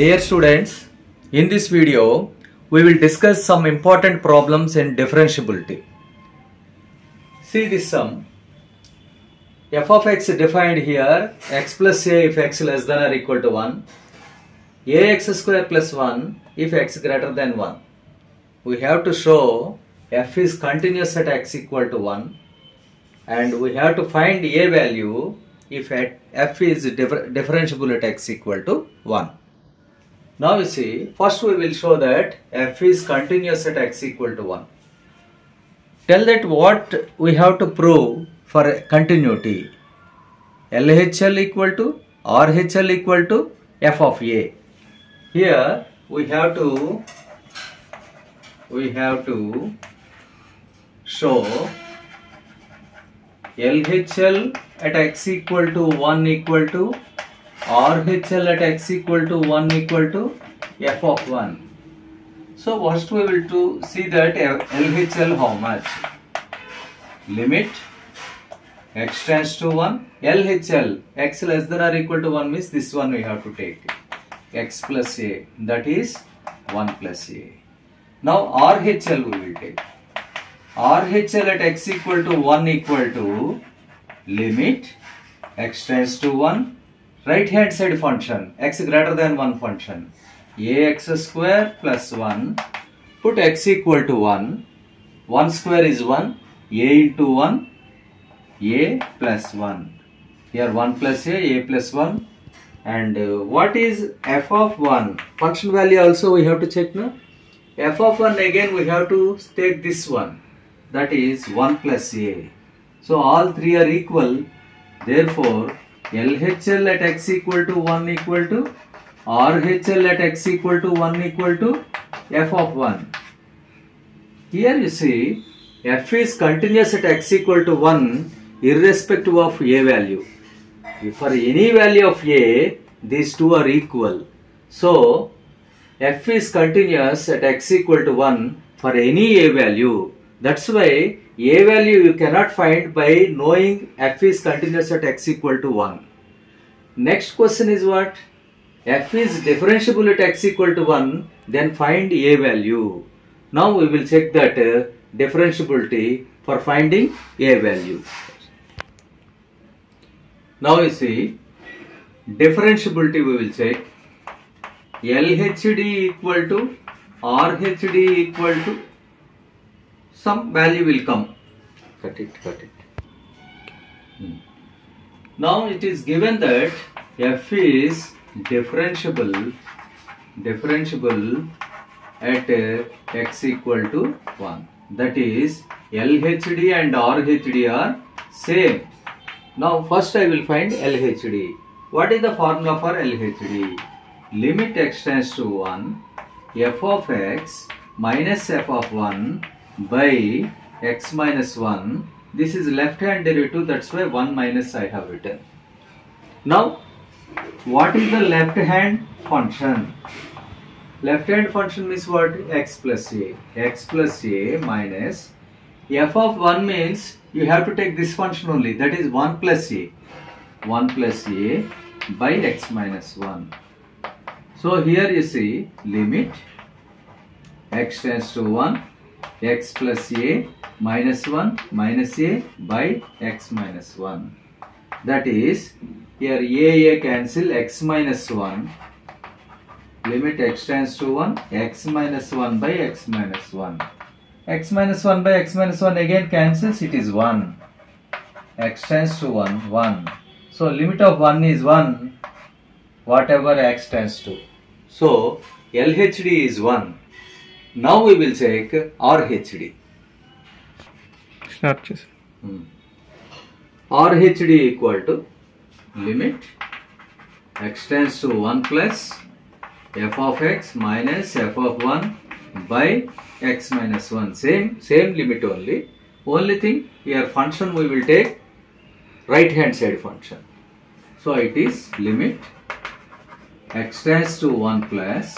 Dear students, in this video we will discuss some important problems in differentiability. See this sum. F of x defined here, x plus a if x less than or equal to 1, ax square plus 1 if x greater than 1. We have to show f is continuous at x equal to 1 and we have to find a value if f is differentiable at x equal to 1. Now you see, first we will show that f is continuous at x equal to 1. Tell that what we have to prove for continuity. LHL equal to RHL equal to f of a. Here we have to show LHL at x equal to 1 equal to RHL at x equal to 1 equal to f of 1. So first we will see that LHL how much? Limit x tends to 1. LHL x less than or equal to 1 means this one we have to take. X plus a, that is 1 plus a. Now RHL we will take. RHL at x equal to 1 equal to limit x tends to 1. Right hand side function x greater than 1 function ax square plus 1, put x equal to 1, 1 square is 1, a into 1, a plus 1, here 1 plus a plus 1, and what is f of 1? Function value also we have to check now. F of 1 again we have to take this one, that is 1 plus a. So all three are equal, therefore LHL at x equal to 1 equal to RHL at x equal to 1 equal to f of 1. Here you see f is continuous at x equal to 1 irrespective of a value. For any value of a, these two are equal. So f is continuous at x equal to 1 for any a value. That's why a value you cannot find by knowing f is continuous at x equal to 1. Next question is what? F is differentiable at x equal to 1, then find a value. Now we will check that differentiability for finding a value. Now you see, differentiability we will check. LHD equal to RHD equal to some value will come. Cut it. Now it is given that f is differentiable at x equal to 1. That is LHD and RHD are same. Now first I will find LHD. What is the formula for LHD? Limit x tends to 1, f of x minus f of 1 by x minus 1. This is left hand derivative, that's why 1 minus I have written. Now what is the left hand function? Left hand function means what? X plus a. X plus a minus f of 1 means you have to take this function only, that is 1 plus a. 1 plus a by x minus 1. So here you see limit x tends to 1, x plus a minus 1 minus a by x minus 1. That is, here a cancel, x minus 1, limit x tends to 1, x minus 1 by x minus 1. X minus 1 by x minus 1 again cancels, it is 1. X tends to 1, 1. So limit of 1 is 1, whatever x tends to. So LHD is 1. Now we will check RHD. RHD equal to limit x tends to 1 plus f of x minus f of 1 by x minus 1. Same limit only. Only thing here function we will take right hand side function. So it is limit x tends to 1 plus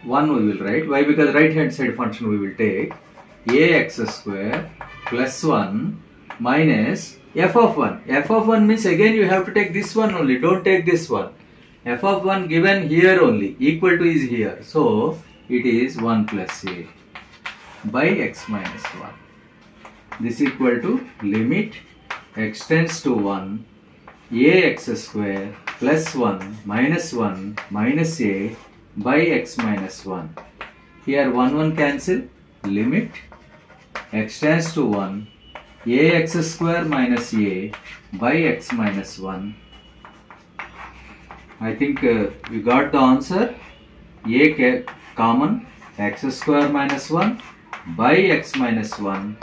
1 we will write. Why? Because right hand side function we will take ax square plus 1 minus f of 1. F of 1 means again you have to take this one only, don't take this one. f of 1 given here only, equal to is here, so it is 1 plus a by x minus 1. This equal to limit x tends to 1 ax square plus 1 minus a by x minus 1. Here 1 cancel, limit x tends to 1 ax square minus a by x minus 1. I think we got the answer. A common, x square minus 1 by x minus 1,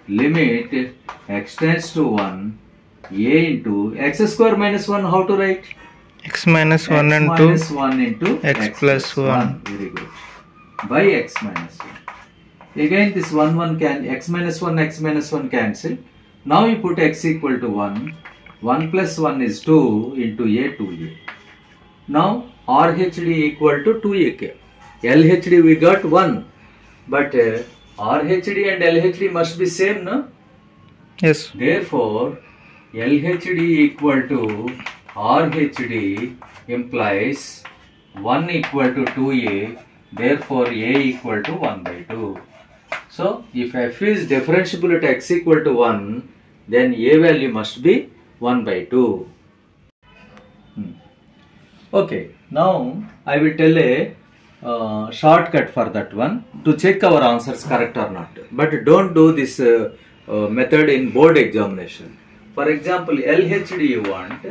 limit x tends to 1 a into x square minus 1. How to write? X minus 1 x into minus 1 into x plus 1. Very good. By x minus 1. Again this 1 can x minus 1 cancel. Now you put x equal to 1. 1 plus 1 is 2 into a 2a. Now RHD equal to 2ak. LHD we got 1. But RHD and LHD must be same, no? Yes. Therefore, LHD equal to RHD implies 1 equal to 2a. Therefore, a equal to 1 by 2. So, if f is differentiable at x equal to 1, then a value must be 1 by 2. Okay, now I will tell a shortcut for that one to check our answers correct or not. But don't do this method in board examination. For example, LHD you want.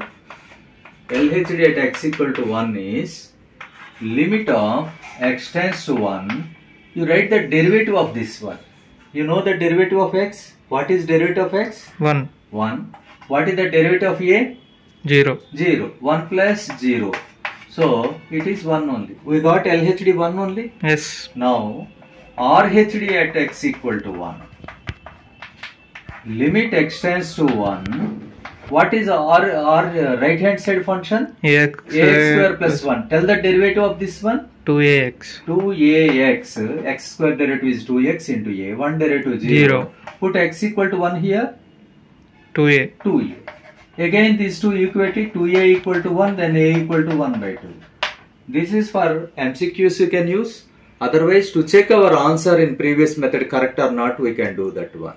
LHD at x equal to 1 is limit of x tends to 1. You write the derivative of this one. You know the derivative of x? What is derivative of x? 1. 1. What is the derivative of a? 0. 0. 1 plus 0. So, it is 1 only. We got LHD 1 only? Yes. Now, RHD at x equal to 1. Limit x tends to 1. What is our right hand side function? Ax Square plus 1. Tell the derivative of this one. 2ax. 2ax. X square derivative is 2x into a. 1 derivative is 0. Put x equal to 1 here. 2a. 2a. Again these two equated, 2a equal to 1, then a equal to 1 by 2. This is for MCQs you can use. Otherwise, to check our answer in previous method correct or not, we can do that one.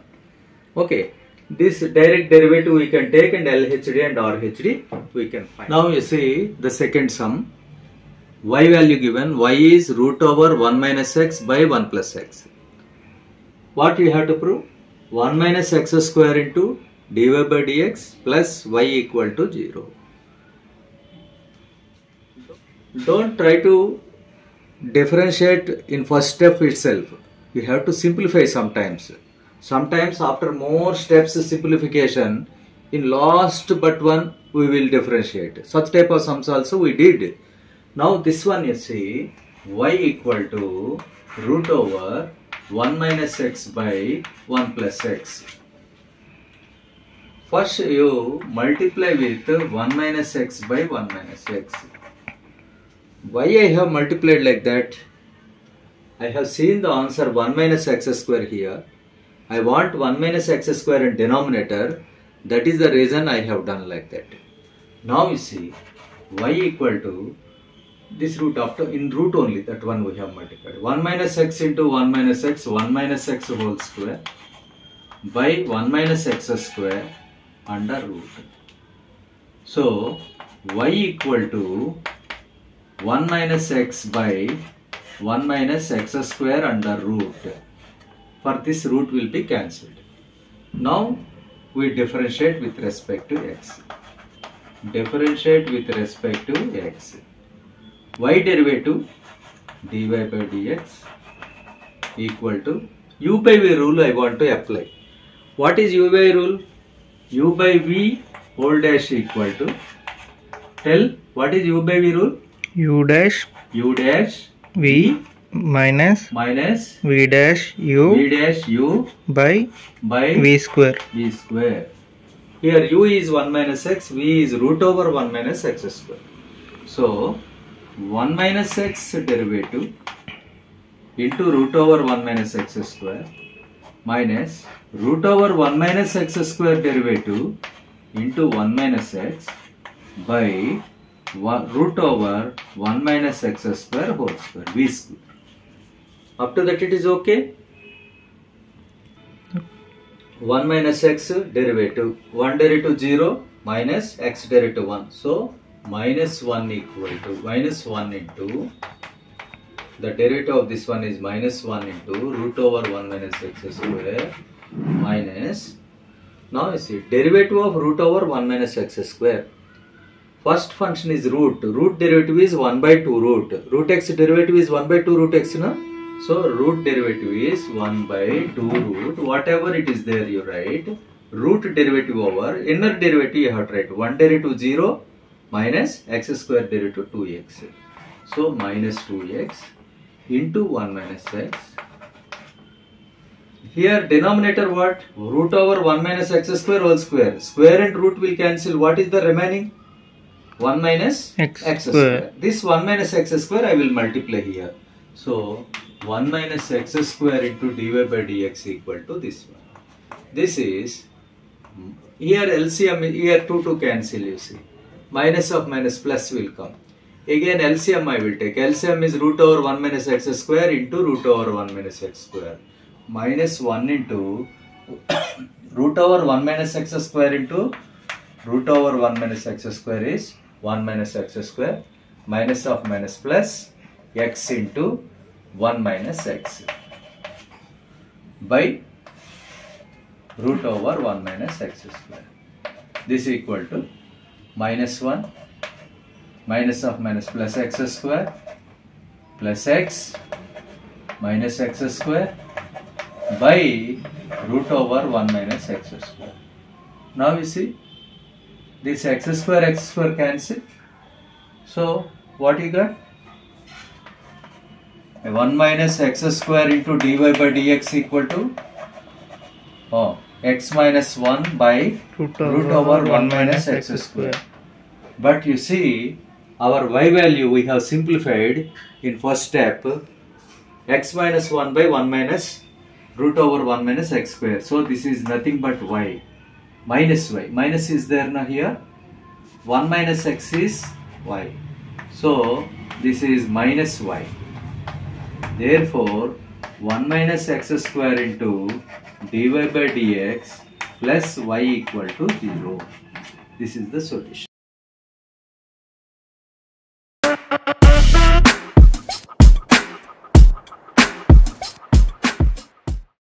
Okay. This direct derivative we can take, and LHD and RHD we can find. Now you see the second sum. Y value given. Y is root over 1 minus x by 1 plus x. What you have to prove? 1 minus x square into dy by dx plus y equal to 0. Don't try to differentiate in first step itself. You have to simplify sometimes. Sometimes after more steps simplification, in last but one we will differentiate. Such type of sums also we did. Now this one you see, y equal to root over 1 minus x by 1 plus x. First you multiply with 1 minus x by 1 minus x. Why I have multiplied like that? I have seen the answer 1 minus x square here. I want 1 minus x square in denominator. That is the reason I have done like that. Now you see, y equal to this root after in root only, that one we have multiplied. 1 minus x into 1 minus x, 1 minus x whole square by 1 minus x square under root. So, y equal to 1 minus x by 1 minus x square under root. For this root will be cancelled. Now we differentiate with respect to x. Differentiate with respect to x. Y derivative dy by dx equal to u by v rule I want to apply. What is u by rule? U by v whole dash equal to, tell what is u by v rule? U dash v minus v dash u by v square. Here u is 1 minus x, v is root over 1 minus x square. So 1 minus x derivative into root over 1 minus x square minus root over 1 minus x square derivative into 1 minus x by root over 1 minus x square whole square, v square. Up to that it is okay. 1 minus x derivative, 1 derivative 0 minus x derivative 1. So minus 1 equal to minus 1 into the derivative of this one is minus 1 into root over 1 minus x square minus, now you see derivative of root over 1 minus x square. First function is root derivative is 1 by 2 root x derivative is 1 by 2 root x, no? So root derivative is 1 by 2 root, whatever it is there you write, root derivative over inner derivative you have to write 1 derivative 0 minus x square derivative 2x. So minus 2x into 1 minus x. Here denominator what? Root over 1 minus x square whole square. Square and root will cancel. What is the remaining? 1 minus x square. This 1 minus x square I will multiply here. So 1 minus x square into dy by dx equal to this one. This is, here LCM, here 2 cancel you see. Minus of minus plus will come. Again LCM I will take. LCM is root over 1 minus x square into root over 1 minus x square. Minus 1 into root over 1 minus x square into root over 1 minus x square is 1 minus x square, minus of minus plus x into 1 minus x by root over 1 minus x square. This is equal to minus 1 minus of minus plus x square plus x minus x square by root over 1 minus x square. Now you see this x square cancel. So what you got? 1 minus x square into dy by dx equal to x minus 1 by root over 1 minus x square. But you see our y value we have simplified in first step, x minus 1 by 1 minus root over 1 minus x square. So this is nothing but y minus y. Minus is there now here. 1 minus x is y. So this is minus y. Therefore 1 minus x square into dy by dx plus y equal to 0. This is the solution.